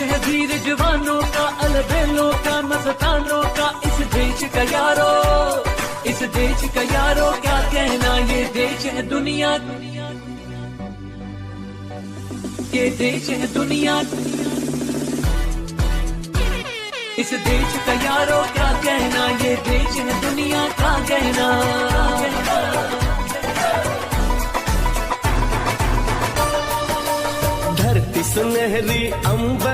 है वीर जवानों का, अलबेलों का, मस्तानों का, इस देश का यारो, इस देश का यारो क्या कहना, ये देश है दुनिया, ये देश है दुनिया, इस देश का यारो क्या कहना, ये देश है दुनिया का कहना। धरती सुनहरी अंबर